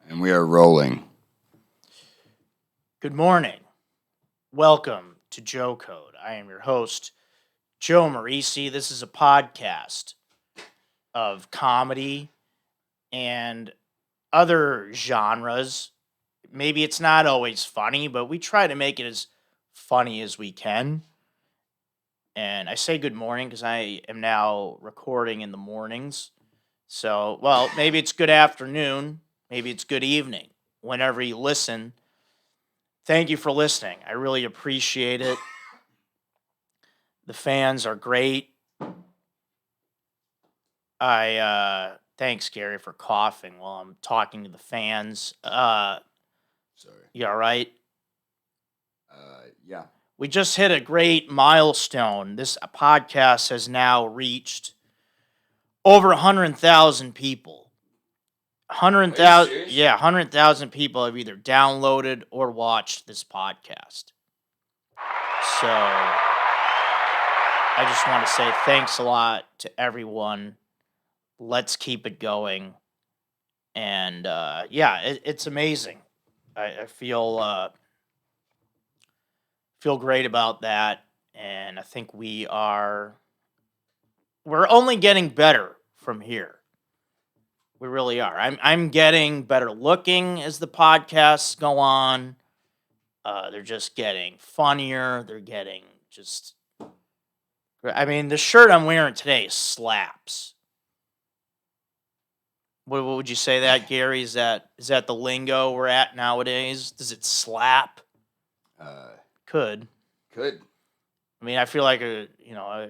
And we are rolling. Good morning. Welcome to Joe Code. I am your host, Joe Marrese. This is a podcast of comedy and other genres. Maybe it's not always funny, but we try to make it as funny as we can. And I say good morning because I am now recording in the mornings. So, well, maybe it's good afternoon, maybe it's good evening, whenever you listen. Thank you for listening. I really appreciate it. The fans are great. Thanks, Gary, for coughing while I'm talking to the fans. Sorry. You all right? Yeah. We just hit a great milestone. This podcast has now reached over 100,000 people. 100,000, yeah, 100,000 people have either downloaded or watched this podcast. So I just want to say thanks a lot to everyone. Let's keep it going. And it's amazing. I feel great about that, and I think we're only getting better from here. We really are. I'm getting better looking as the podcasts go on. They're just getting funnier. They're getting just. I mean, the shirt I'm wearing today slaps. What would you say that, Gary? Is that the lingo we're at nowadays? Does it slap? Could. I mean, I feel like I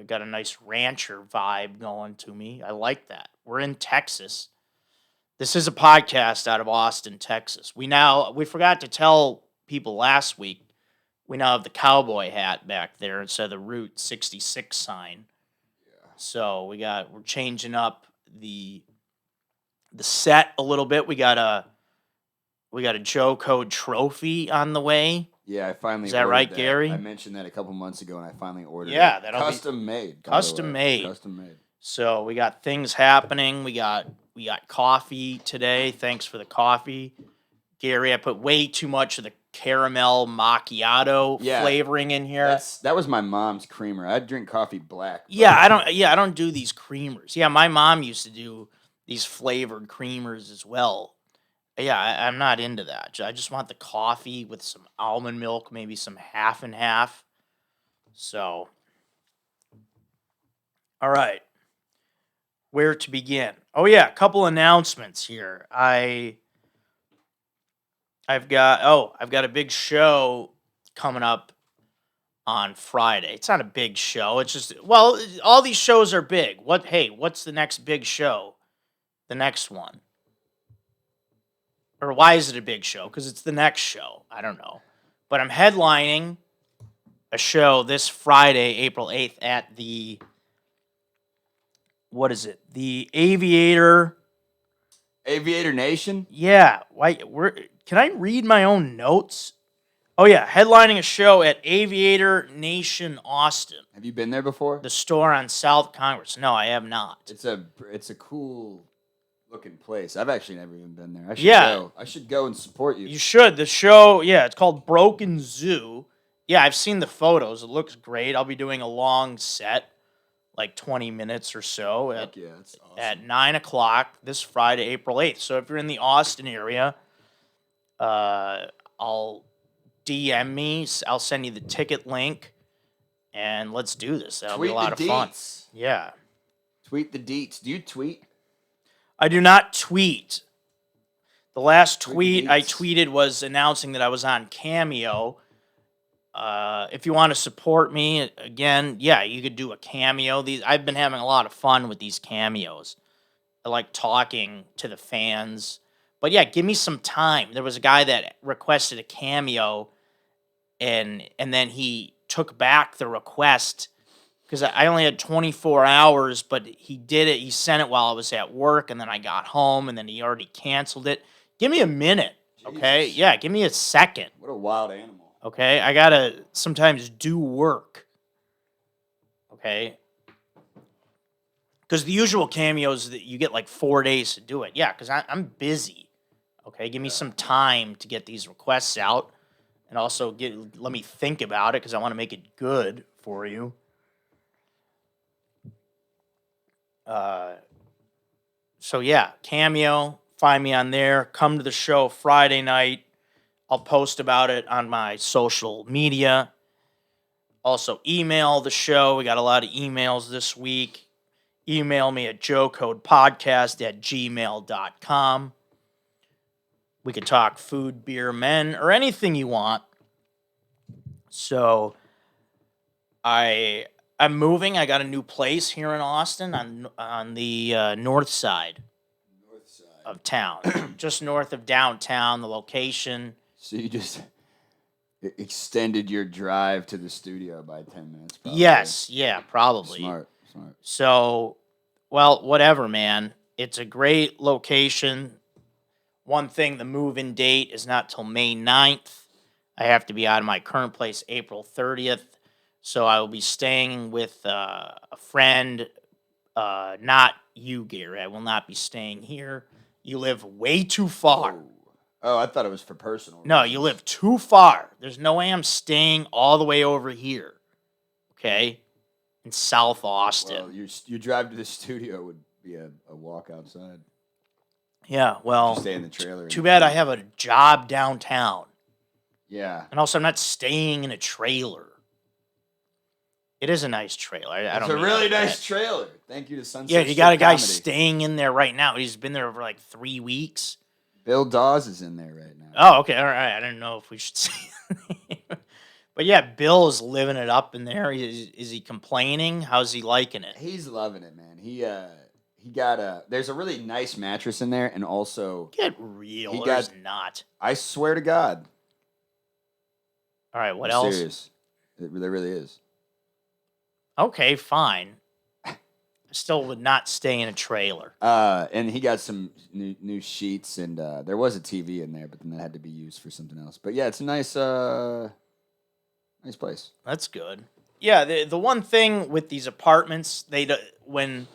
got a nice rancher vibe going to me. I like that. We're in Texas. This is a podcast out of Austin, Texas. We forgot to tell people last week. We now have the cowboy hat back there instead of the Route 66 sign. Yeah. So we're changing up the set a little bit. We got a Joe Code trophy on the way. Yeah, I finally. Is that right, that. Gary? I mentioned that a couple months ago, and I finally ordered it. That'll custom made. Custom made. So we got things happening. We got coffee today. Thanks for the coffee, Gary. I put way too much of the caramel macchiato flavoring in here. That was my mom's creamer. I drink coffee black. I don't do these creamers. Yeah, my mom used to do these flavored creamers as well. Yeah, I'm not into that. I just want the coffee with some almond milk, maybe some half and half. So, all right. Where to begin? Oh yeah, a couple announcemements here. I've got a big show coming up on Friday. It's not a big show. It's just all these shows are big. What's the next big show? The next one. Or why is it a big show? Because it's the next show. I don't know. But I'm headlining a show this Friday, April 8th at the what is it? The Aviator Nation? Yeah. Can I read my own notes? Oh yeah, headlining a show at Aviator Nation Austin. Have you been there before? The store on South Congress. No, I have not. It's a cool looking place. I've actually never even been there. I should go and support you. You should. The show, it's called Broken Zoo. Yeah, I've seen the photos. It looks great. I'll be doing a long set, like 20 minutes or so that's awesome. At 9 o'clock this Friday, April 8th. So if you're in the Austin area, I'll DM me. I'll send you the ticket link, and let's do this. That'll be a lot of fun. Yeah. Tweet the deets. Do you tweet? I do not tweet. The last tweet I tweeted was announcing that I was on Cameo. If you want to support me, again, you could do a cameo. I've been having a lot of fun with these cameos. I like talking to the fans. But give me some time. There was a guy that requested a cameo, and then he took back the request because I only had 24 hours, but he did it. He sent it while I was at work, and then I got home, and then he already canceled it. Give me a minute, okay? Jesus. Yeah, give me a second. What a wild animal. Okay, I gotta sometimes do work. Okay? Because the usual cameos that you get like 4 days to do it. Yeah, because I'm busy. Okay, give me some time to get these requests out, and also let me think about it because I want to make it good for you. So yeah, Cameo, find me on there. Come to the show Friday night. I'll post about it on my social media. Also, email the show. We got a lot of emails this week. Email me at joecodepodcast@gmail.com. We could talk food, beer, men, or anything you want. So, I'm moving. I got a new place here in Austin on the north side of town, just north of downtown. The location. So you just extended your drive to the studio by 10 minutes. Probably. Yes, yeah, probably. Smart. So, well, whatever, man. It's a great location. One thing, the move-in date is not till May 9th. I have to be out of my current place April 30th. So I will be staying with a friend, not you, Gary. I will not be staying here. You live way too far. Oh, I thought it was for personal reasons. No, you live too far. There's no way I'm staying all the way over here. Okay? In South Austin. Well, your drive to the studio would be a walk outside. Yeah, well, you stay in the trailer. Too bad I have a job downtown. Yeah. And also, I'm not staying in a trailer. It is a nice trailer. It's a really nice trailer. Thank you to Sunset. Yeah, you got a guy staying in there right now. He's been there for like 3 weeks. Bill Dawes is in there right now. Oh, okay. All right. I didn't know if we should say that. But yeah, Bill is living it up in there. Is he complaining? How's he liking it? He's loving it, man. He got there's a really nice mattress in there, and also Get real. There's not. I swear to God. All right, what else? Serious. There really is. Okay, fine. I still would not stay in a trailer. And he got some new sheets, and there was a TV in there, but then that had to be used for something else. But yeah, it's a nice place. That's good. Yeah, the one thing with these apartments, when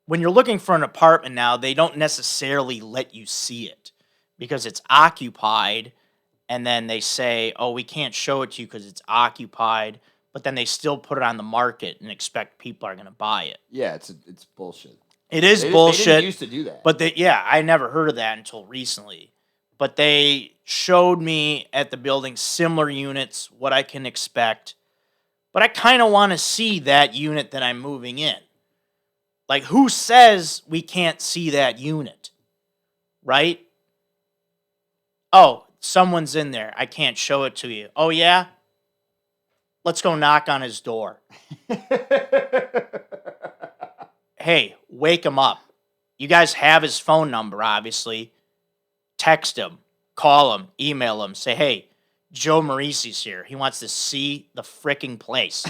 you're looking for an apartment now, they don't necessarily let you see it because it's occupied, and then they say, "Oh, we can't show it to you because it's occupied." But then they still put it on the market and expect people are going to buy it. Yeah, it's bullshit. It is bullshit. They didn't used to do that. But I never heard of that until recently. But they showed me at the building similar units, what I can expect. But I kind of want to see that unit that I'm moving in. Like, who says we can't see that unit? Right? Oh, someone's in there. I can't show it to you. Oh, yeah? Let's go knock on his door. Hey, wake him up. You guys have his phone number, obviously. Text him, call him, email him. Say, hey, Joe Marrese's here. He wants to see the freaking place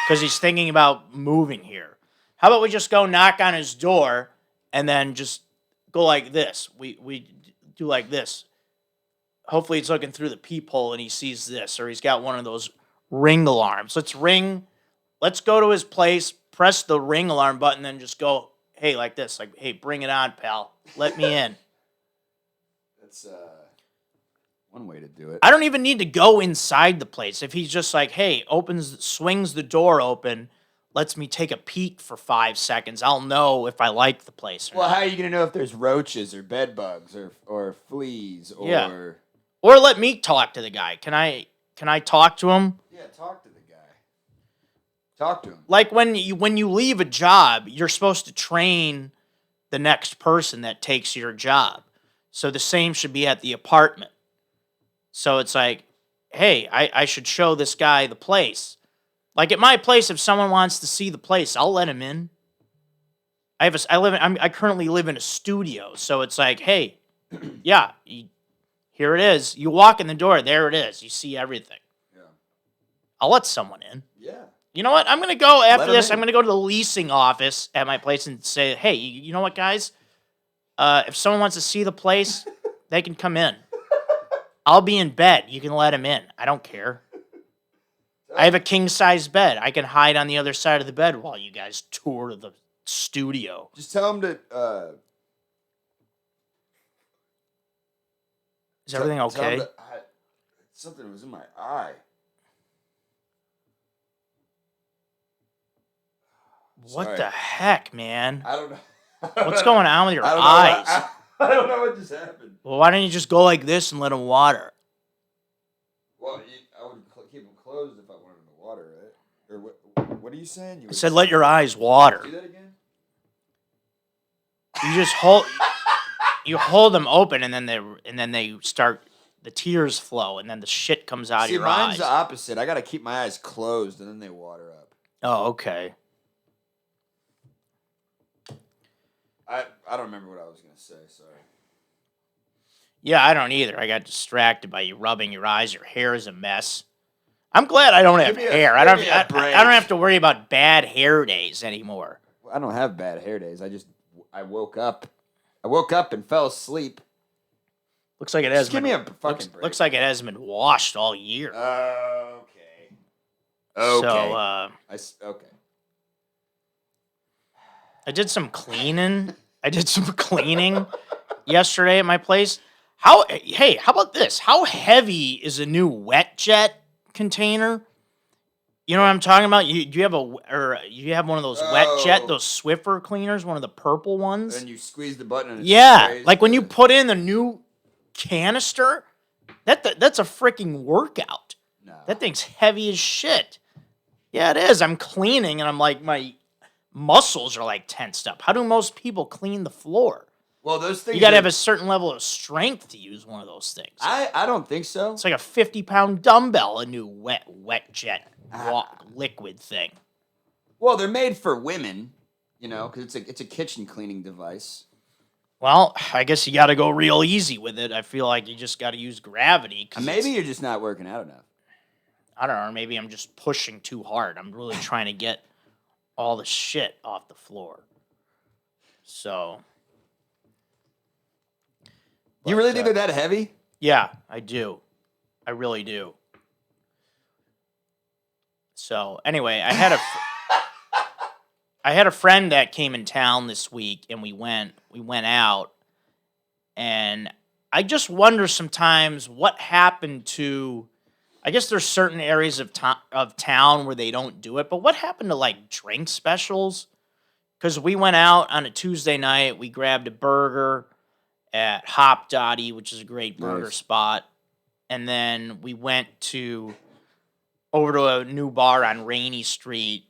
because he's thinking about moving here. How about we just go knock on his door and then just go like this? We do like this. Hopefully he's looking through the peephole and he sees this, or he's got one of those ring alarms. Let's go to his place, press the ring alarm button, then just go, hey, like this. Like, hey, bring it on, pal. Let me in. That's one way to do it. I don't even need to go inside the place. If he's just like, hey, swings the door open, lets me take a peek for 5 seconds, I'll know if I like the place or not. How are you going to know if there's roaches or bed bugs or fleas or... Yeah. Or let me talk to the guy. Can I talk to him? Yeah, talk to the guy. Talk to him. Like when you leave a job, you're supposed to train the next person that takes your job. So the same should be at the apartment. So it's like, hey, I should show this guy the place. Like at my place, if someone wants to see the place, I'll let him in. I currently live in a studio, so it's like, hey, yeah, here it is. You walk in the door, there it is. You see everything. Yeah. I'll let someone in. Yeah. You know what? I'm going to go after this. I'm going to go to the leasing office at my place and say, hey, you know what, guys? If someone wants to see the place, they can come in. I'll be in bed. You can let them in. I don't care. I have a king-size bed. I can hide on the other side of the bed while you guys tour the studio. Just tell them to... Is everything okay? Something was in my eye. What Sorry. the heck, man? I don't know. What's going on with your I don't eyes? know. I don't know what just happened. Well, why don't you just go like this and let them water? Well, I would keep them closed if I wanted them to water, right? Or what are you saying? I said let your eyes water. Do that again? You just hold them open, and then they start, the tears flow, and then the shit comes out of your eyes. Mine's the opposite. I got to keep my eyes closed, and then they water up. Oh, okay. I don't remember what I was gonna say. Sorry. Yeah, I don't either. I got distracted by you rubbing your eyes. Your hair is a mess. I'm glad I don't have hair. I don't have to worry about bad hair days anymore. Well, I don't have bad hair days. I woke up. I woke up and fell asleep. Looks like it has. Just give me a fucking break. Looks like it hasn't been washed all year. Okay. So, okay. I did some cleaning. Yesterday at my place. How about this? How heavy is a new wet jet container? You know what I'm talking about? You have one of those wet jet, those Swiffer cleaners, one of the purple ones? And you squeeze the button and like when you put in the new canister, that's a freaking workout. No. That thing's heavy as shit. Yeah, it is. I'm cleaning and I'm like, my muscles are like tensed up. How do most people clean the floor? Well, those things. You got to have a certain level of strength to use one of those things. I don't think so. It's like a 50-pound dumbbell, a new wet jet liquid thing. Well, they're made for women, because it's a kitchen cleaning device. Well, I guess you got to go real easy with it. I feel like you just got to use gravity. Maybe you're just not working out enough. I don't know. Maybe I'm just pushing too hard. I'm really trying to get all the shit off the floor. So. You really think they're that heavy? Yeah, I do. I really do. So anyway, I had a friend that came in town this week, and we went out, and I just wonder sometimes what happened to. I guess there's certain areas of town where they don't do it, but what happened to like drink specials? Because we went out on a Tuesday night, we grabbed a burger at Hop Dotty, which is a great burger spot. And then we went over to a new bar on Rainy Street.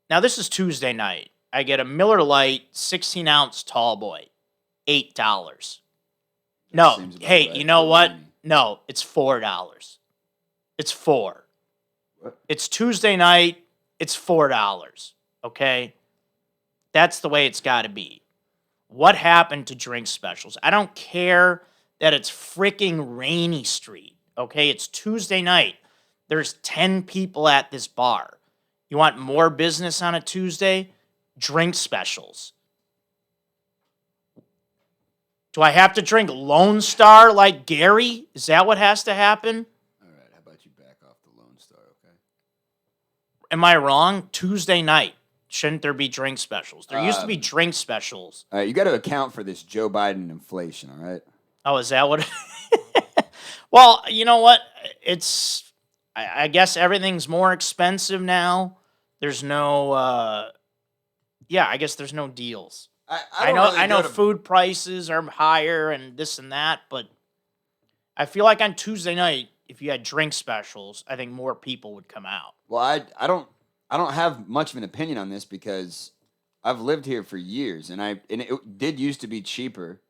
Now, this is Tuesday night. I get a Miller Lite 16-ounce tall boy, $8. No, hey, you know what? No, it's $4. It's $4. What? It's Tuesday night. It's $4. Okay? That's the way it's got to be. What happened to drink specials? I don't care that it's freaking Rainy Street, okay? It's Tuesday night. There's 10 people at this bar. You want more business on a Tuesday? Drink specials. Do I have to drink Lone Star like Gary? Is that what has to happen? All right, how about you back off the Lone Star, okay? Am I wrong? Tuesday night. Shouldn't there be drink specials? There used to be drink specials. All right, you got to account for this Joe Biden inflation, all right? Oh, is that what? Well, you know what? I guess everything's more expensive now. There's no. I guess there's no deals. I know food prices are higher and this and that, but I feel like on Tuesday night, if you had drink specials, I think more people would come out. Well, I don't have much of an opinion on this because I've lived here for years, and it did used to be cheaper,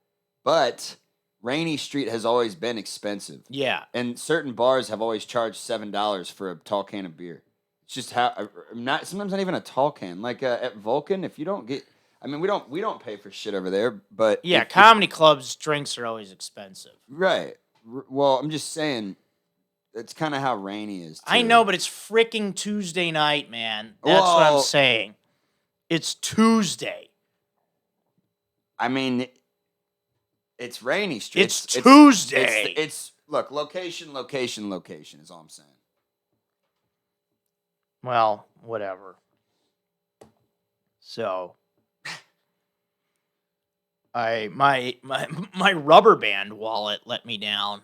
but Rainy Street has always been expensive. Yeah, and certain bars have always charged $7 for a tall can of beer. It's just sometimes not even a tall can. Like at Vulcan, if you don't get, I mean, we don't pay for shit over there, but yeah, comedy clubs drinks are always expensive. Right. Well, I'm just saying. It's kind of how Rainy is, too. I know, but it's freaking Tuesday night, man. That's what I'm saying. It's Tuesday. I mean, it's Rainy Street. It's Tuesday. Look, location is all I'm saying. Well, whatever. So, My rubber band wallet let me down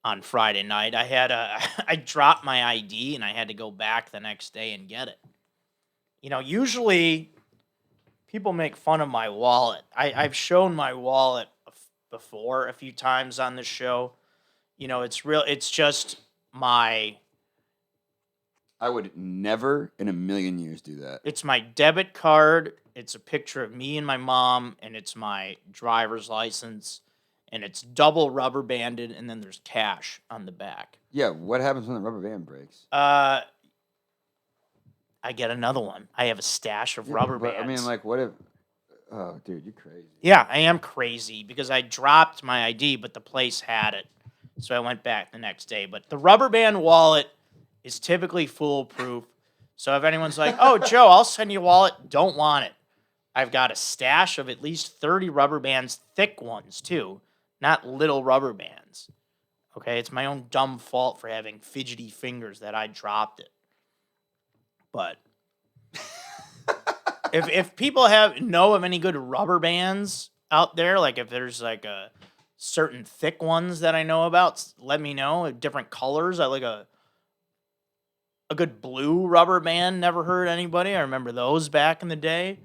on Friday night. I dropped my ID and I had to go back the next day and get it. Usually people make fun of my wallet. I've shown my wallet before a few times on the show. It's just my I would never in a million years do that. it's my debit card. It's a picture of me and my mom, and it's my driver's license, and it's double rubber banded, and then there's cash on the back. Yeah, what happens when the rubber band breaks? I get another one. I have a stash of rubber bands. I mean, like, what if? Oh, dude, you're crazy. Yeah, I am crazy because I dropped my ID, but the place had it, so I went back the next day. But the rubber band wallet is typically foolproof. So if anyone's like, "Oh, Joe, I'll send you a wallet," don't want it. I've got a stash of at least 30 rubber bands, thick ones too, not little rubber bands. Okay, it's my own dumb fault for having fidgety fingers that I dropped it. But if people know of any good rubber bands out there, like if there's like a certain thick ones that I know about, let me know. Different colors. I like a good blue rubber band. Never heard anybody. I remember those back in the day.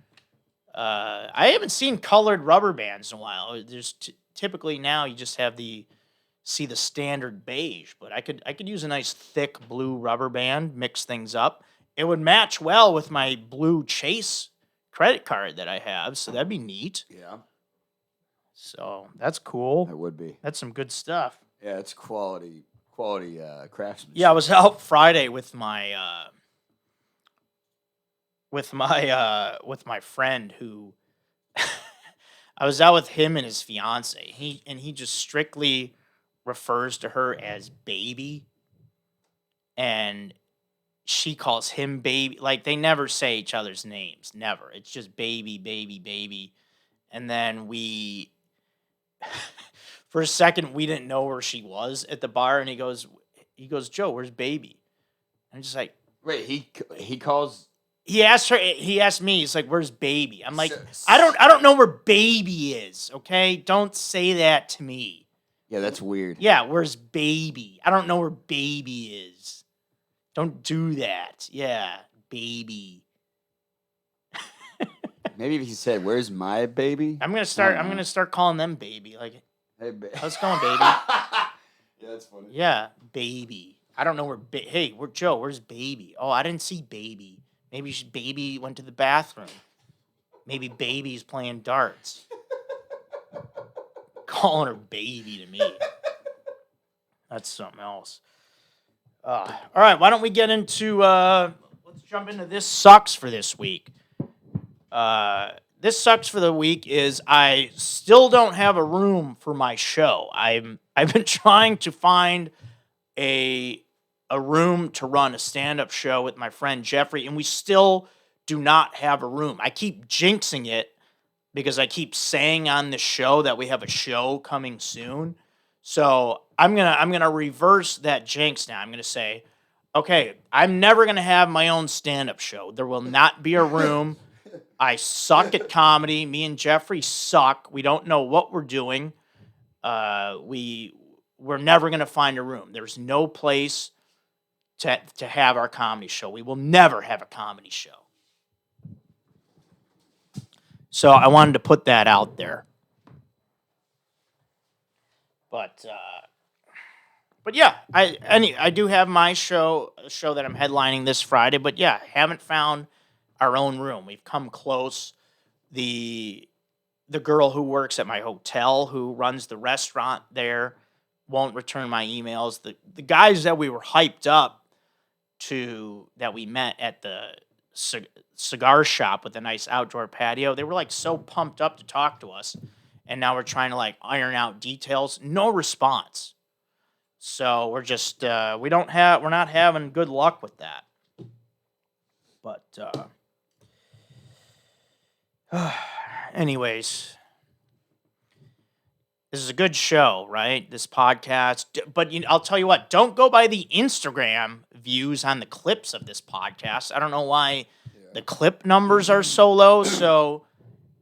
I haven't seen colored rubber bands in a while. There's typically now you just have see the standard beige, but I could use a nice thick blue rubber band, mix things up. It would match well with my blue Chase credit card that I have, so that'd be neat. Yeah. So that's cool. That would be. That's some good stuff. Yeah, it's quality craftsmanship. Yeah, I was out Friday with my friend who I was out with him and his fiance. He just strictly refers to her as baby, and she calls him baby. Like, they never say each other's names. Never. It's just baby, baby, baby. And then for a second, we didn't know where she was at the bar. And he goes, Joe, where's baby? I'm just like, wait, he calls. He asked me, he's like, where's baby? I'm like, I don't know where baby is. Okay. Don't say that to me. Yeah, that's weird. Yeah. Where's baby? I don't know where baby is. Don't do that. Yeah, baby. Maybe if you said, "Where's my baby?" I'm gonna start calling them baby. Like, hey, how's it going, baby? Yeah, that's funny. Yeah, baby. I don't know where. Hey, Joe. Where's baby? Oh, I didn't see baby. Maybe baby went to the bathroom. Maybe baby's playing darts. Calling her baby to me. That's something else. All right, why don't we get into, let's jump into this sucks for this week. This sucks for the week is I still don't have a room for my show. I've been trying to find a room to run a stand-up show with my friend Jeffrey, and we still do not have a room. I keep jinxing it because I keep saying on the show that we have a show coming soon. So I'm gonna reverse that jinx now. I'm gonna say, okay, I'm never gonna have my own stand-up show. There will not be a room. I suck at comedy. Me and Jeffrey suck. We don't know what we're doing. We're never gonna find a room. There's no place to have our comedy show. We will never have a comedy show. So I wanted to put that out there. But yeah, I do have my a show that I'm headlining this Friday. But yeah, haven't found our own room. We've come close. The girl who works at my hotel, who runs the restaurant there, won't return my emails. The guys that we were hyped up to, that we met at the cigar shop with a nice outdoor patio, they were like so pumped up to talk to us. And now we're trying to like iron out details. No response. So we're just we're not having good luck with that. But anyways, this is a good show, right? This podcast. But I'll tell you what, don't go by the Instagram views on the clips of this podcast. I don't know why the clip numbers are so low. So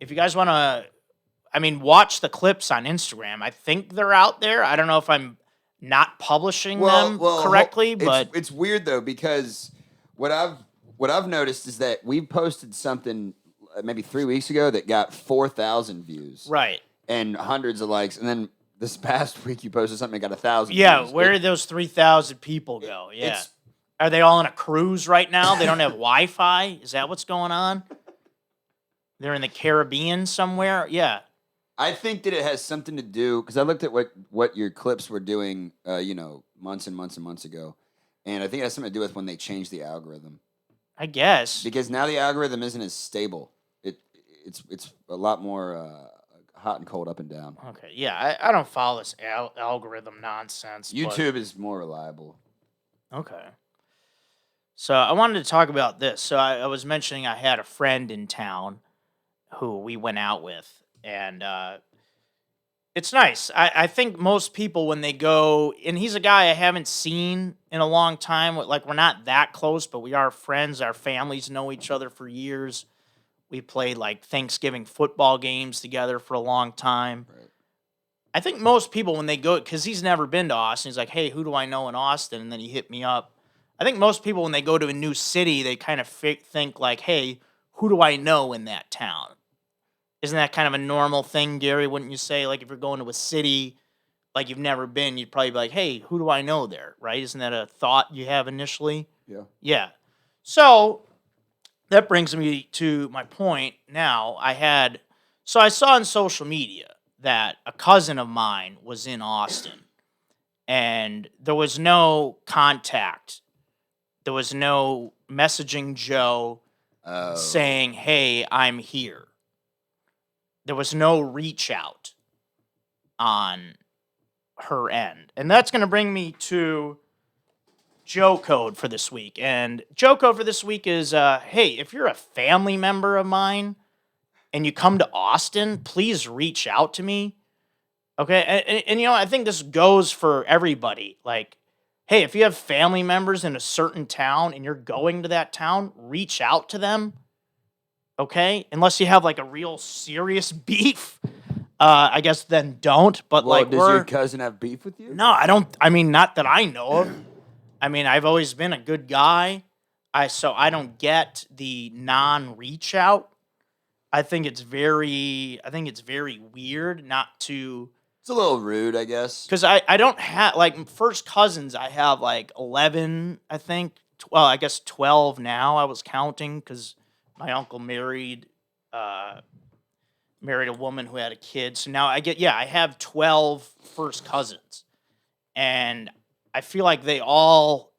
if you guys want to I mean, watch the clips on Instagram. I think they're out there. I don't know if I'm not publishing them correctly, but it's weird though because what I've noticed is that we posted something maybe 3 weeks ago that got 4,000 views, right. and hundreds of likes, and then this past week you posted something that got 1,000. Yeah, views. where did those 3,000 people go? Yeah. It's- Are they all on a cruise right now? They don't have Wi-Fi? Is that what's going on? They're in the Caribbean somewhere? Yeah. I think that it has something to do because I looked at what your clips were doing, months and months and months ago, and I think it has something to do with when they changed the algorithm. I guess. Because now the algorithm isn't as stable. It's a lot more hot and cold, up and down. Okay, yeah, I don't follow this algorithm nonsense. YouTube is more reliable. Okay. So I wanted to talk about this. So I was mentioning I had a friend in town who we went out with, and it's nice. I think most people when they go, and he's a guy I haven't seen in a long time. Like, we're not that close, but we are friends. Our families know each other for years. We played like Thanksgiving football games together for a long time. Right. I think most people when they go, because he's never been to Austin, he's like, hey, who do I know in Austin? And then he hit me up. I think most people when they go to a new city, they kind of think like, hey, who do I know in that town? Isn't that kind of a normal thing, Gary? Wouldn't you say, like, if you're going to a city like you've never been, you'd probably be like, hey, who do I know there, right? Isn't that a thought you have initially? Yeah. Yeah. So that brings me to my point now. I saw on social media that a cousin of mine was in Austin, and there was no contact. There was no messaging Joe saying, hey, I'm here. There was no reach out on her end. And that's going to bring me to Joe Code for this week. And Joe Code for this week is, hey, if you're a family member of mine and you come to Austin, please reach out to me. Okay? And I think this goes for everybody. Like, hey, if you have family members in a certain town and you're going to that town, reach out to them. Okay? Unless you have like a real serious beef. I guess then don't. But well, does your cousin have beef with you? No, I don't. I mean, not that I know of. I mean, I've always been a good guy. So I don't get the non-reach out. I think it's very weird not to. It's a little rude, I guess. Because I don't have, like, first cousins, I have, like, 11, I think. Well, I guess 12 now. I was counting because my uncle married a woman who had a kid. So now I have 12 first cousins. And I feel like they all,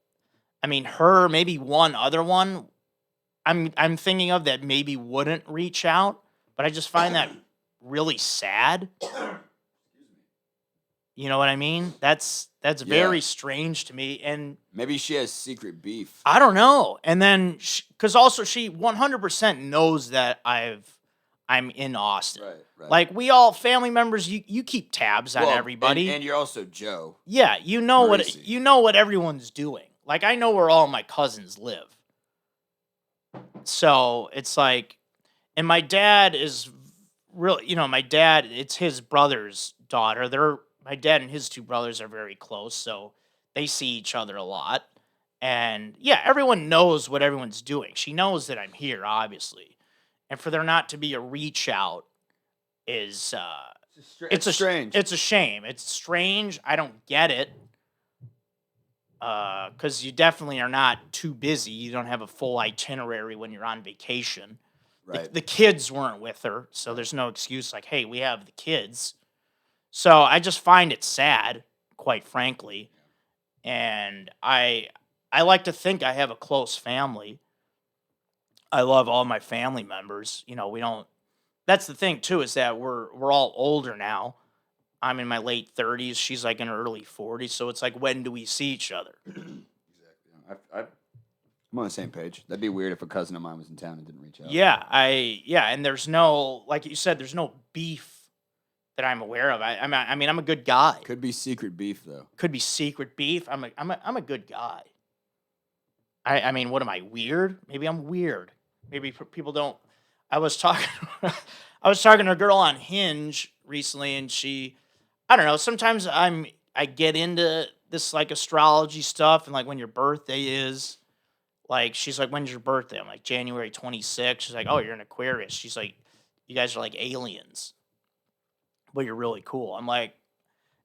I mean, her, maybe one other one, I'm thinking of that maybe wouldn't reach out. But I just find that really sad. You know what I mean? That's very strange to me. And maybe she has secret beef. I don't know. And then, because also she 100% knows that I'm in Austin. Right. Like, we all family members, you keep tabs on everybody. And you're also Joe. Yeah, you know Marrese. what everyone's doing. Like, I know where all my cousins live. So it's like, and my dad is really, my dad, it's his brother's daughter. My dad and his two brothers are very close, so they see each other a lot. And yeah, everyone knows what everyone's doing. She knows that I'm here, obviously. And for there not to be a reach out is it's strange. It's a shame. It's strange. I don't get it. Because you definitely are not too busy. You don't have a full itinerary when you're on vacation. Right. The kids weren't with her, so there's no excuse like, hey, we have the kids. So I just find it sad, quite frankly. And I like to think I have a close family. I love all my family members. We don't. That's the thing too, is that we're all older now. I'm in my late 30s. She's like in her early 40s. So it's like, when do we see each other? Exactly. I'm on the same page. That'd be weird if a cousin of mine was in town and didn't reach out. Yeah, and there's no, like you said, there's no beef that I'm aware of. I mean, I'm a good guy. Could be secret beef though. Could be secret beef. I'm a good guy. I mean, what am I, weird? Maybe I'm weird. Maybe people don't. I was I was talking to a girl on Hinge recently, and I don't know. Sometimes I get into this like astrology stuff, and like when your birthday is. Like, she's like, when's your birthday? I'm like, January 26th. She's like, oh, you're an Aquarius. She's like, you guys are like aliens, but you're really cool. I'm like,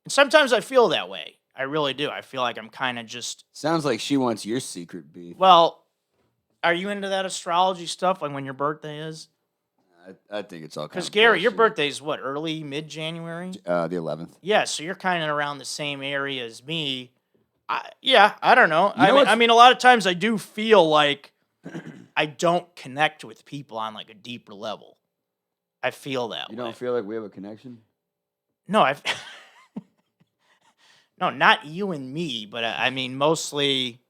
and sometimes I feel that way. I really do. I feel like I'm kind of just, Sounds like she wants your secret beef. well, are you into that astrology stuff? Like when your birthday is? I think it's all kind Because of Gary, your bullshit. birthday is what, early, mid-January? The 11th. Yeah, so you're kind of around the same area as me. I don't know. You know I mean, a lot of times I do feel like I don't connect with people on like a deeper level. I feel that You way. don't feel like we have a connection? No, no, not you and me, but I mean mostly.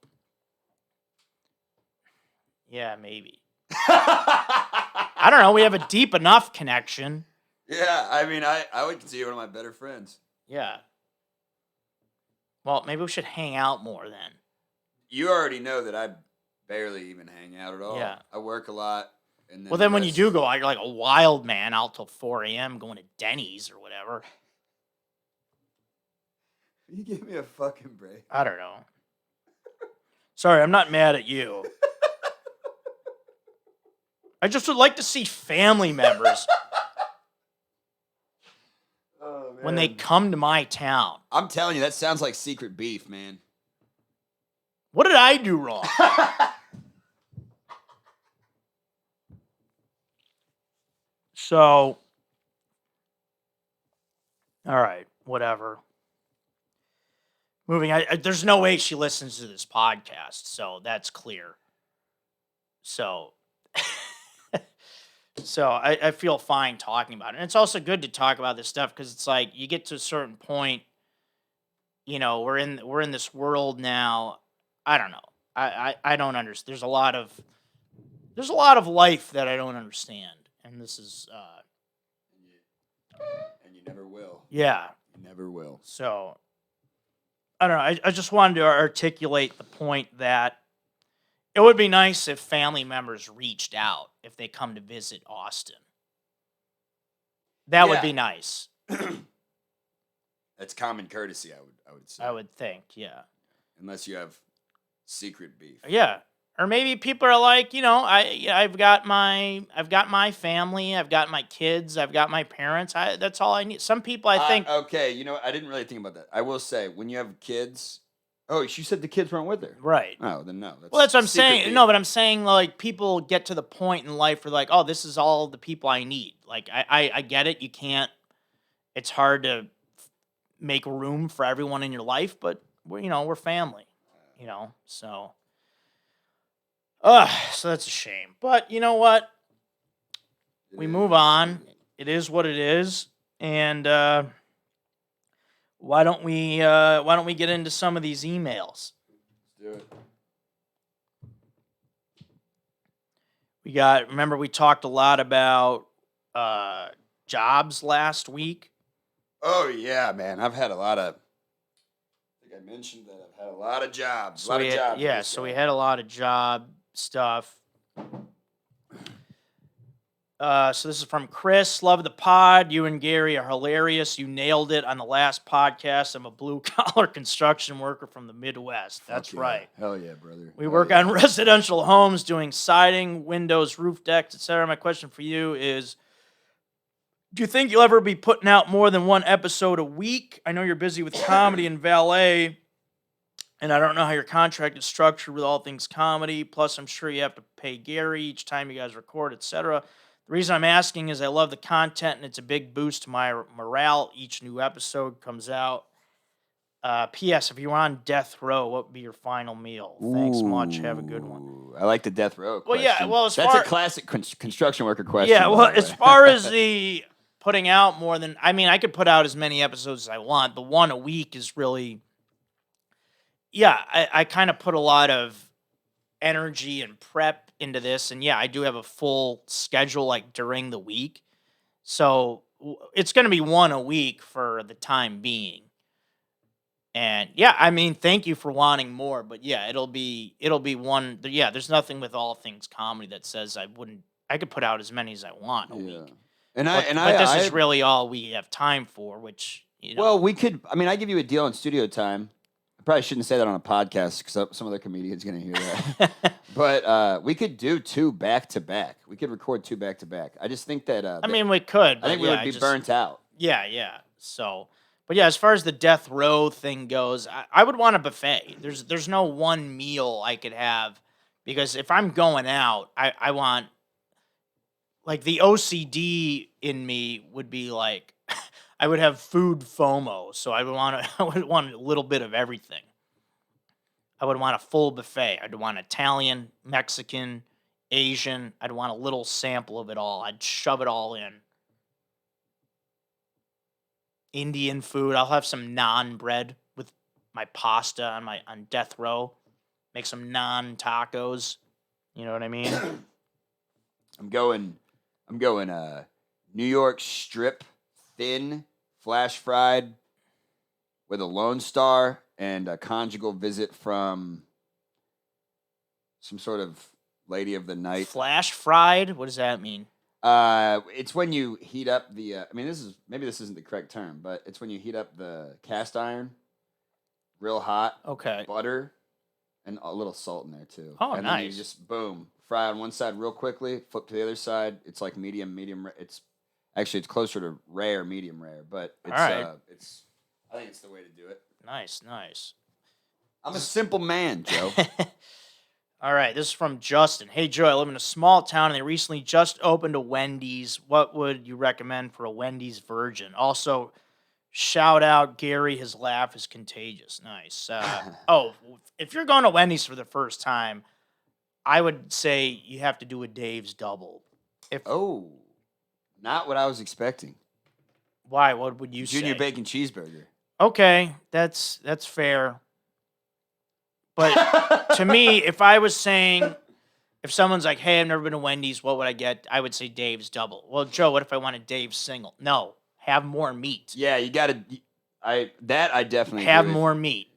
Yeah, maybe. I don't know. We have a deep enough connection. Yeah, I mean, I would consider you one of my better friends. Yeah. Well, maybe we should hang out more then. You already know that I barely even hang out at all. Yeah. I work a lot. And then Well, then when you do go out, you're like a wild man out till 4 a.m. going to Denny's or whatever. You give me a fucking break. I don't know. Sorry, I'm not mad at you. I just would like to see family members when they come to my town. I'm telling you, that sounds like secret beef, man. What did I do wrong? So, all right, whatever. Moving, there's no way she listens to this podcast, so that's clear. So, I feel fine talking about it. And it's also good to talk about this stuff because it's like you get to a certain point, you know, we're in this world now. I don't know. I don't understand. There's a lot of life that I don't understand, and this is And you never will. yeah. You never will. So I don't know. I just wanted to articulate the point that it would be nice if family members reached out if they come to visit Austin. That would be nice. That's common courtesy, I would say. I would think, yeah. Unless you have secret beef. Yeah. Or maybe people are like, you know, I've got my family, I've got my kids, I've got my parents. That's all I need. Some people I think Okay, you know, I didn't really think about that. I will say, when you have kids. Oh, she said the kids weren't with her. right. Oh, then no. Well, that's what I'm secret saying. beef. No, but I'm saying like people get to the point in life where like, oh, this is all the people I need. Like I get it. You can't. It's hard to make room for everyone in your life, but we're family. So. So that's a shame. But you know what? We move on. It is what it is, and why don't we get into some of these emails? Let's do it. Remember we talked a lot about jobs last week. Oh yeah, man. I've had a lot of. I think I mentioned that I've had a lot of jobs. So we had a lot of job stuff. So this is from Chris. Love the pod. You and Gary are hilarious. You nailed it on the last podcast. I'm a blue-collar construction worker from the Midwest. That's right. Hell yeah, brother. We work on residential homes, doing siding, windows, roof decks, etc. My question for you is, do you think you'll ever be putting out more than one episode a week? I know you're busy with comedy and valet, and I don't know how your contract is structured with all things comedy. Plus, I'm sure you have to pay Gary each time you guys record, etc. The reason I'm asking is I love the content, and it's a big boost to my morale. Each new episode comes out. P.S. If you were on death row, what would be your final meal? Thanks much. Have a good one. I like the death row question. Well, yeah. Well, that's a classic construction worker question. Yeah. Well, as far as the putting out more than, I mean, I could put out as many episodes as I want. The one a week is really, yeah. I kind of put a lot of energy and prep into this, and yeah, I do have a full schedule like during the week, so it's going to be one a week for the time being. And yeah, I mean, thank you for wanting more, but yeah, it'll be one. Yeah, there's nothing with all things comedy that says I could put out as many as I want a week. But this is really all we have time for, which, Well, we could. I mean, I give you a deal on studio time. I probably shouldn't say that on a podcast because some other comedian's going to hear that. But we could do 2 back to back. We could record 2 back to back. I just think that. I mean, we could. I think we would be burnt out. Yeah. So, but yeah, as far as the death row thing goes, I would want a buffet. There's no one meal I could have because if I'm going out, I want, like, the OCD in me would be like, I would have food FOMO, so I would want a little bit of everything. I would want a full buffet. I'd want Italian, Mexican, Asian. I'd want a little sample of it all. I'd shove it all in. Indian food. I'll have some naan bread with my pasta on death row. Make some naan tacos. You know what I mean? I'm going New York strip thin flash fried with a Lone Star and a conjugal visit from some sort of lady of the night. Flash fried? What does that mean? It's when you heat up the. I mean, this isn't the correct term, but it's when you heat up the cast iron, real hot. Okay. Butter, and a little salt in there too. Oh, and nice. then you just boom, fry on one side real quickly, flip to the other side. It's like medium. It's actually it's closer to rare, medium rare, but it's all right. I think it's the way to do it. Nice. I'm a simple man, Joe. All right, this is from Justin. Hey, Joe, I live in a small town, and they recently just opened a Wendy's. What would you recommend for a Wendy's virgin? Also, shout out Gary. His laugh is contagious. Nice. If you're going to Wendy's for the first time, I would say you have to do a Dave's Double. Not what I was expecting. Why? What would you say? Junior bacon cheeseburger. Okay, that's fair. But to me, if I was saying, if someone's like, hey, I've never been to Wendy's, what would I get? I would say Dave's Double. Well, Joe, what if I wanted Dave's Single? No, have more meat. Yeah, you got to. I definitely have more meat.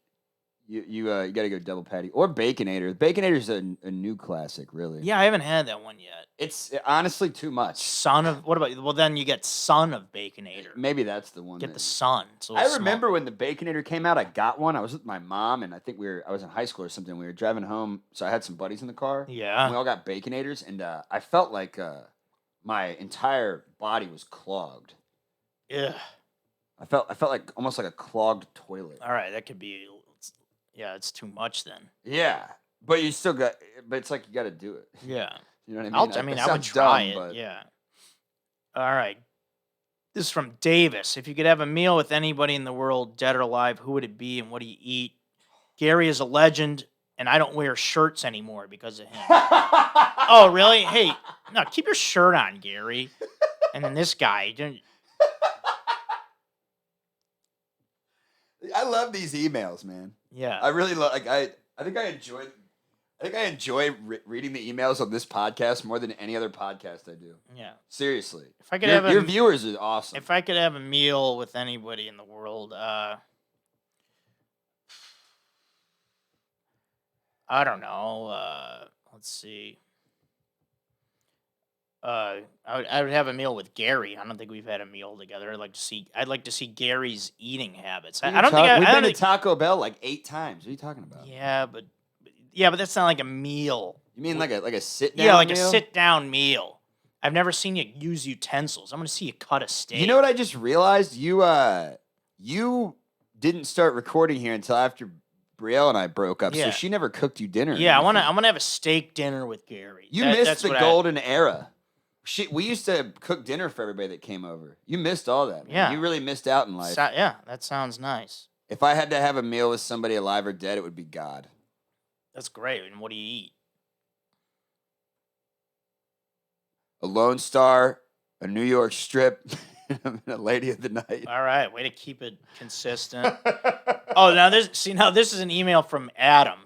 You got to go double patty or Baconator. Baconator's a new classic, really. Yeah, I haven't had that one yet. It's honestly too much. What about? Well, then you get Son of Baconator. Maybe that's the one. Get the Son. I remember when the Baconator came out. I got one. I was with my mom, and I think I was in high school or something. We were driving home, so I had some buddies in the car. Yeah. And we all got Baconators, and I felt like my entire body was clogged. Yeah. I felt like almost like a clogged toilet. All right, that could be. Yeah, it's too much then. Yeah, but you still got. But it's like you got to do it. Yeah. You know what I mean? I would try it. But... Yeah. All right. This is from Davis. If you could have a meal with anybody in the world, dead or alive, who would it be and what do you eat? Gary is a legend, and I don't wear shirts anymore because of him. Oh, really? Hey, no, keep your shirt on, Gary. And then this guy. I love these emails, man. Yeah. I really love. Like I think I enjoy reading the emails on this podcast more than any other podcast I do. Yeah. Seriously. If I could your viewers are awesome. If I could have a meal with anybody in the world, I don't know. Let's see. I would have a meal with Gary. I don't think we've had a meal together. I'd like to see Gary's eating habits. We've been to Taco Bell like 8 times. What are you talking about? Yeah, but that's not like a meal. You mean like a sit down? Yeah, like meal? A sit down meal. I've never seen you use utensils. I'm gonna see you cut a steak. You know what I just realized? You didn't start recording here until after Brielle and I broke up, so she never cooked you dinner. Yeah, I'm gonna have a steak dinner with Gary. You missed the golden era. We used to cook dinner for everybody that came over. You missed all that. Man. Yeah. You really missed out in life. Yeah, that sounds nice. If I had to have a meal with somebody alive or dead, it would be God. That's great. And what do you eat? A Lone Star, a New York strip, and a Lady of the Night. All right, way to keep it consistent. Now this is an email from Adam.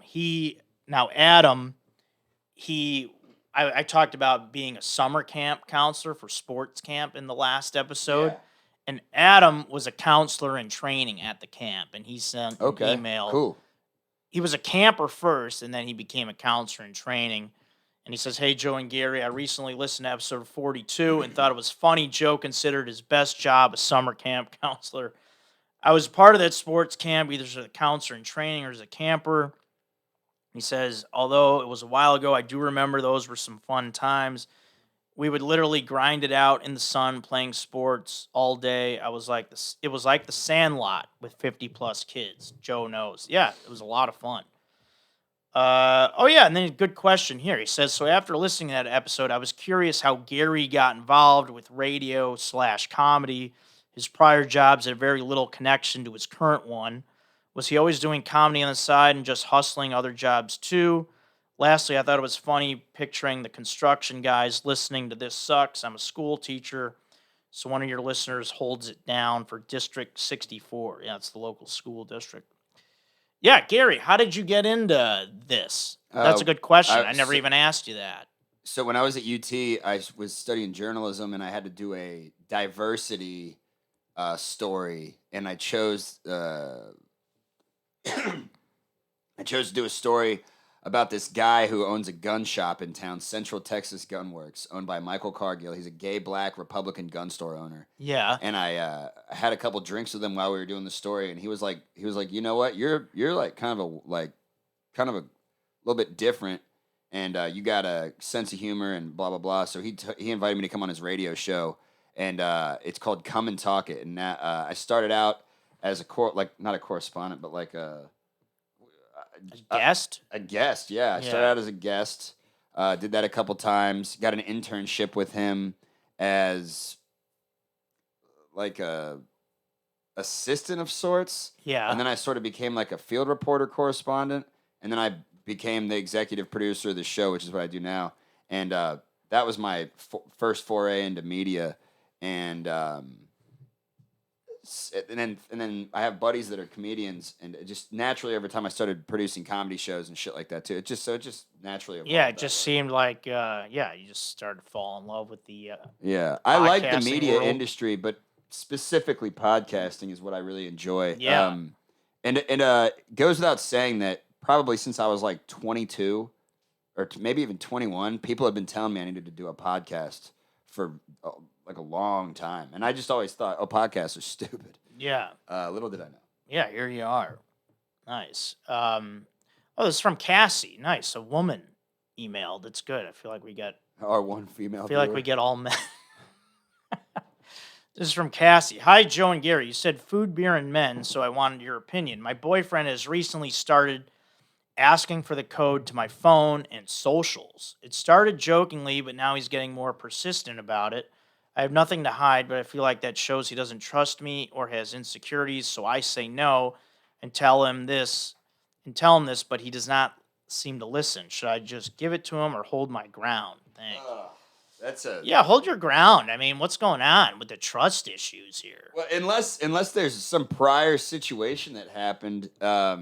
I talked about being a summer camp counselor for sports camp in the last episode. Yeah. And Adam was a counselor in training at the camp, and he sent an email. Cool. He was a camper first, and then he became a counselor in training. And he says, "Hey, Joe and Gary, I recently listened to episode 42 and thought it was funny Joe considered his best job a summer camp counselor. I was part of that sports camp, either as a counselor in training or as a camper." He says, "Although it was a while ago, I do remember those were some fun times. We would literally grind it out in the sun playing sports all day. It was like the Sandlot with 50 plus kids. Joe knows. Yeah, it was a lot of fun." Oh yeah, and then a good question here. He says, "So after listening to that episode, I was curious how Gary got involved with radio/comedy. His prior jobs had very little connection to his current one. Was he always doing comedy on the side and just hustling other jobs too? Lastly, I thought it was funny picturing the construction guys listening to This Sucks. I'm a school teacher, so one of your listeners holds it down for District 64. Yeah, it's the local school district. Yeah, Gary, how did you get into this? That's a good question. I never even asked you that. So when I was at UT, I was studying journalism, and I had to do a diversity story, and I chose I chose to do a story about this guy who owns a gun shop in town, Central Texas Gun Works, owned by Michael Cargill. He's a gay black Republican gun store owner. Yeah. And I had a couple drinks with him while we were doing the story, and he was like, you know what, you're like kind of a little bit different, and you got a sense of humor and blah blah blah. So he invited me to come on his radio show, and it's called Come and Talk It. And I started out as not a correspondent, but like a guest. A guest, yeah. I started out as a guest. Did that a couple times. Got an internship with him as like a assistant of sorts. Yeah. And then I sort of became like a field reporter correspondent. And then I became the executive producer of the show, which is what I do now. And that was my first foray into media. And then I have buddies that are comedians, and it just naturally every time I started producing comedy shows and shit like that too, it just naturally evolved. Yeah, it just seemed like you just started to fall in love with the I like the podcasting media world. industry, but specifically podcasting is what I really enjoy. Yeah. And it goes without saying that probably since I was like 22 or maybe even 21, people have been telling me I needed to do a podcast for like a long time, and I just always thought, oh, podcasts are stupid. Yeah. Little did I know. Yeah, here you are. Nice. This is from Cassie. Nice. A woman emailed. That's good. I feel like we got Our one female. I feel like we get all men. This is from Cassie. "Hi, Joe and Gary. You said food, beer, and men, so I wanted your opinion. My boyfriend has recently started asking for the code to my phone and socials. It started jokingly, but now he's getting more persistent about it. I have nothing to hide, but I feel like that shows he doesn't trust me or has insecurities, so I say no and tell him this, but he does not seem to listen. Should I just give it to him or hold my ground?" Thanks. Hold your ground. I mean, what's going on with the trust issues here? Well, unless there's some prior situation that happened, that's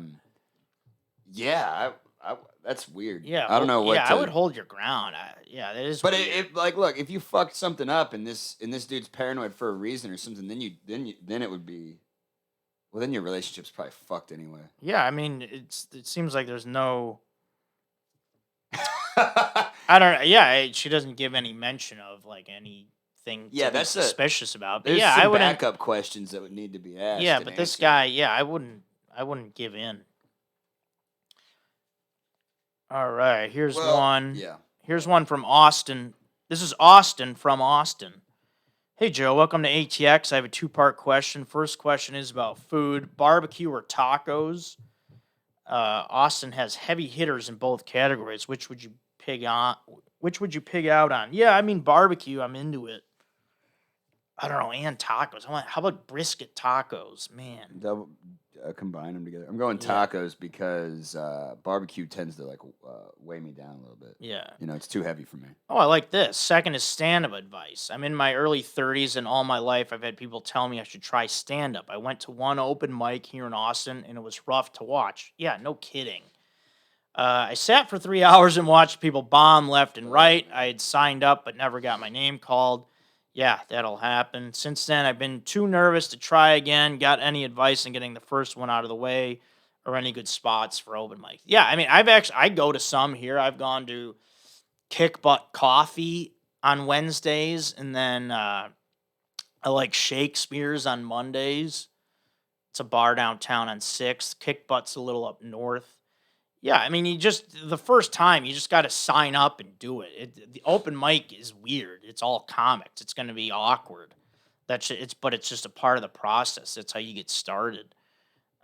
weird. Yeah, I don't know what. I would hold your ground. That is. But weird. look, if you fucked something up and this dude's paranoid for a reason or something, then it would be. Well, then your relationship's probably fucked anyway. Yeah, I mean, it seems like there's no. I don't know. Yeah, she doesn't give any mention of like anything. Yeah, that's suspicious about. But there's yeah, some I would backup questions that would need to be asked. Yeah, but this guy, I wouldn't give in. All right, here's one. Yeah. Here's one from Austin. This is Austin from Austin. "Hey, Joe, welcome to ATX. I have a two-part question. First question is about food, barbecue or tacos. Austin has heavy hitters in both categories. Which would you pig out on?" Yeah, I mean, barbecue, I'm into it. I don't know, and tacos. How about brisket tacos? Man. Combine them together. I'm going tacos because barbecue tends to weigh me down a little bit. Yeah. It's too heavy for me. Oh, I like this. Second is stand-up advice. I'm in my early 30s, and all my life I've had people tell me I should try stand-up. I went to one open mic here in Austin, and it was rough to watch. Yeah, no kidding. I sat for 3 hours and watched people bomb left and right. I had signed up but never got my name called. Yeah, that'll happen. Since then, I've been too nervous to try again. Got any advice on getting the first one out of the way or any good spots for open mic? Yeah, I mean, I go to some here. I've gone to Kick Butt Coffee on Wednesdays, and then I like Shakespeare's on Mondays. It's a bar downtown on 6th. Kick Butt's a little up north. Yeah, I mean, the first time, you just got to sign up and do it. The open mic is weird. It's all comics. It's going to be awkward. But it's just a part of the process. That's how you get started.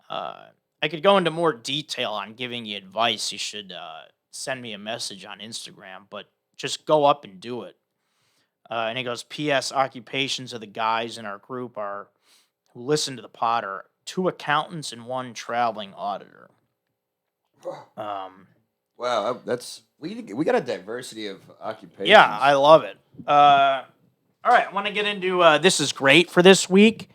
I could go into more detail on giving you advice. You should send me a message on Instagram, but just go up and do it. And he goes, P.S. Occupations of the guys in our group who listen to the pod are 2 accountants and 1 traveling auditor. Wow, we got a diversity of occupations. Yeah, I love it. All right, I want to get into This Is Great for this week.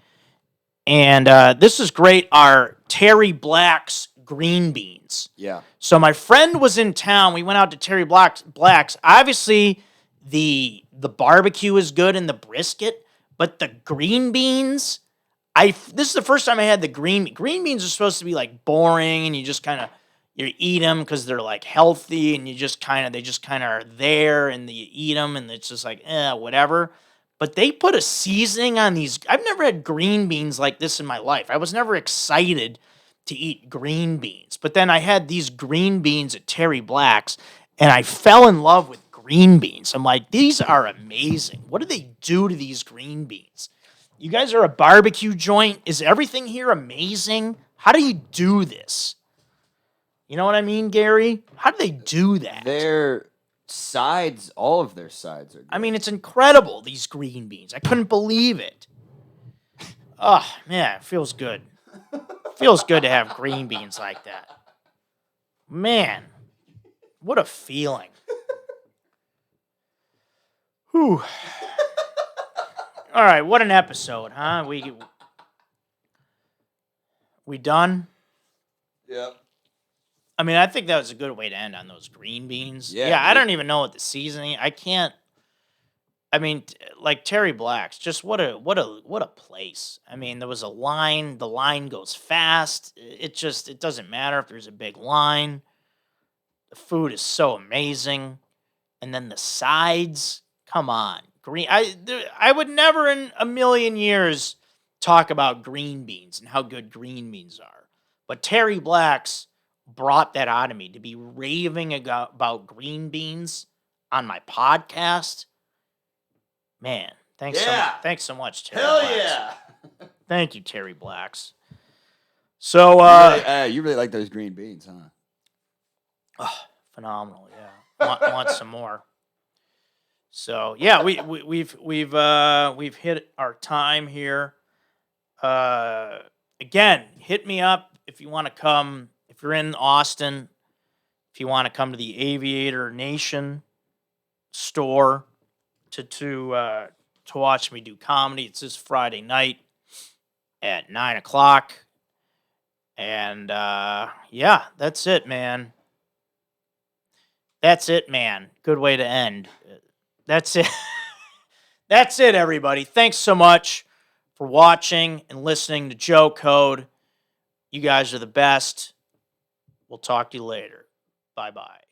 And This Is Great are Terry Black's green beans. Yeah. So my friend was in town. We went out to Terry Black's. Obviously, the barbecue is good and the brisket, but the green beans, this is the first time I had the green beans are supposed to be like boring, and you just kind of you eat them because they're like healthy, and they just kind of are there, and you eat them, and it's just like whatever. But they put a seasoning on these. I've never had green beans like this in my life. I was never excited to eat green beans. But then I had these green beans at Terry Black's, and I fell in love with green beans. I'm like, these are amazing. What do they do to these green beans? You guys are a barbecue joint. Is everything here amazing? How do you do this? You know what I mean, Gary? How do they do that? Their sides, all of their sides are good. I mean, it's incredible, these green beans. I couldn't believe it. Oh, man, it feels good. Feels good to have green beans like that. Man, what a feeling. Whew. All right, what an episode, huh? We done? Yep. I mean, I think that was a good way to end on those green beans. Yeah, I don't even know what the seasoning. I mean, like Terry Black's, just what a place. I mean, there was a line. The line goes fast. It doesn't matter if there's a big line. The food is so amazing, and then the sides. Come on, green. I would never in a million years talk about green beans and how good green beans are, but Terry Black's brought that out of me to be raving about green beans on my podcast. Man, thanks so much, Terry Hell Blacks. yeah. Thank you, Terry Blacks. So, you really like those green beans, huh? oh, phenomenal, yeah. Want some more. So, yeah, we've hit our time here. Again, hit me up if you want to come. If you're in Austin, if you want to come to the Aviator Nation store to watch me do comedy, it's this Friday night at 9:00. And yeah, that's it, man. That's it, man. Good way to end. That's it. That's it, everybody. Thanks so much for watching and listening to Joe Code. You guys are the best. We'll talk to you later. Bye-bye.